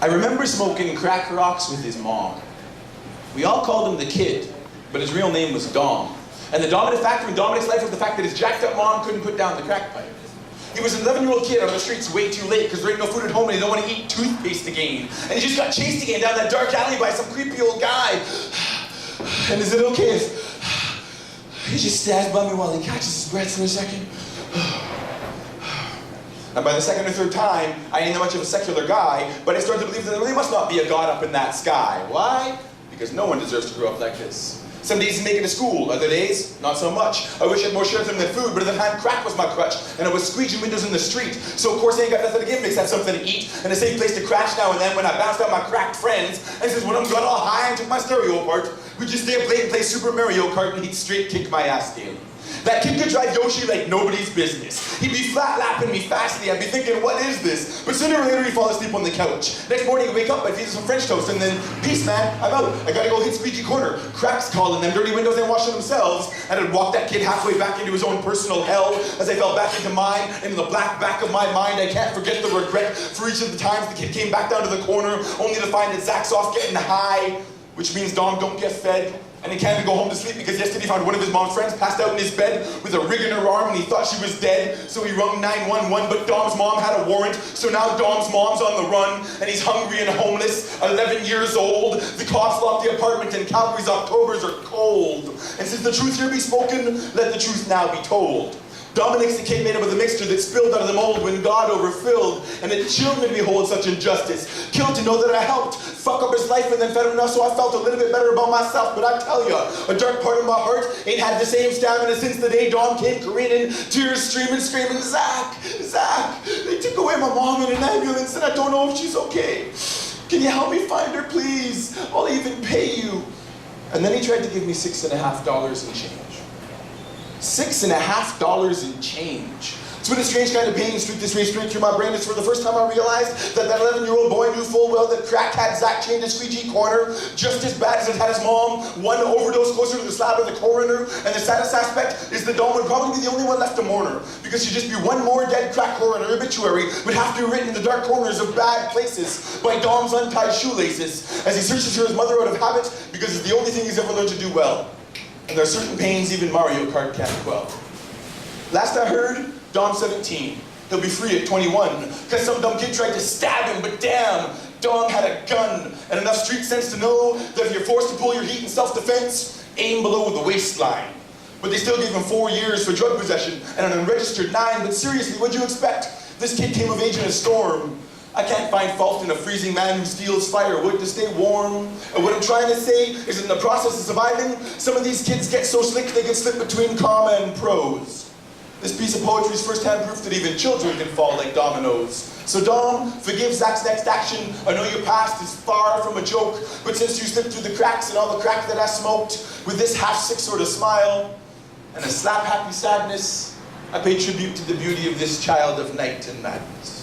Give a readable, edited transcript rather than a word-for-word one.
I remember smoking crack rocks with his mom. We all called him the Kid, but his real name was Dom. And the dominant factor in Dominic's life was the fact that his jacked up mom couldn't put down the crack pipe. He was an 11-year-old kid on the streets way too late because there ain't no food at home and he don't want to eat toothpaste again. And he just got chased again down that dark alley by some creepy old guy. And is it okay if he just stands by me while he catches his breath for a second? And by the second or third time, I ain't that much of a secular guy, but I started to believe that there really must not be a God up in that sky. Why? Because no one deserves to grow up like this. Some days he'd make it to school, other days, not so much. I wish I had more shares than food, but at the time, crack was my crutch, and it was squeegee windows in the street. So of course I ain't got nothing to give me except something to eat, and a safe place to crash now and then when I bounced out my cracked friends. And since when I'm got all high and took my stereo apart, we'd just stay up late and play Super Mario Kart, and he'd straight kick my ass daily. That kid could drive Yoshi like nobody's business. He'd be flat-lapping me fastly. I'd be thinking, what is this? But sooner or later, he'd fall asleep on the couch. Next morning, he'd wake up, I'd feed him some French toast, and then, peace, man, I'm out. I gotta go hit squeegee corner. Cracks calling, them dirty windows ain't washing themselves. And I'd walk that kid halfway back into his own personal hell as I fell back into mine. And in the black back of my mind, I can't forget the regret for each of the times the kid came back down to the corner, only to find that Zach's off getting high, which means Dom don't get fed. And he can't even go home to sleep because yesterday he found one of his mom's friends passed out in his bed with a rig in her arm and he thought she was dead. So he rung 911, but Dom's mom had a warrant. So now Dom's mom's on the run and he's hungry and homeless, 11 years old. The cops locked the apartment and Calgary's Octobers are cold. And since the truth here be spoken, let the truth now be told. Dominic's the kid made up of the mixture that spilled out of the mold when God overfilled, and it chilled me to behold such injustice. Killed to know that I helped fuck up his life and then fed him enough so I felt a little bit better about myself. But I tell ya, a dark part of my heart ain't had the same stamina since the day Dom came careening, tears streaming, screaming, Zach, Zach, they took away my mom in an ambulance and I don't know if she's okay. Can you help me find her, please? I'll even pay you. And then he tried to give me $6.50 in change. $6.50 in change. It's been a strange kind of pain streaked this way straight through my brain. It's for the first time I realized that 11-year-old boy knew full well that crack had Zach chained to squeegee corner just as bad as it had his mom, one overdose closer to the slab of the coroner. And the saddest aspect is that Dom would probably be the only one left to mourn her, because she'd just be one more dead crack coroner obituary would have to be written in the dark corners of bad places by Dom's untied shoelaces as he searches for his mother out of habit because it's the only thing he's ever learned to do well. And there are certain pains even Mario Kart can't quell. Last I heard, Dom's 17. He'll be free at 21, because some dumb kid tried to stab him, but damn, Dom had a gun and enough street sense to know that if you're forced to pull your heat in self-defense, aim below the waistline. But they still gave him 4 years for drug possession and an unregistered 9, but seriously, what'd you expect? This kid came of age in a storm. I can't find fault in a freezing man who steals firewood to stay warm. And what I'm trying to say is in the process of surviving, some of these kids get so slick they can slip between comma and prose. This piece of poetry is first-hand proof that even children can fall like dominoes. So Dom, forgive Zach's next action. I know your past is far from a joke, but since you slipped through the cracks and all the crack that I smoked, with this half-sick sort of smile and a slap-happy sadness, I pay tribute to the beauty of this child of night and madness.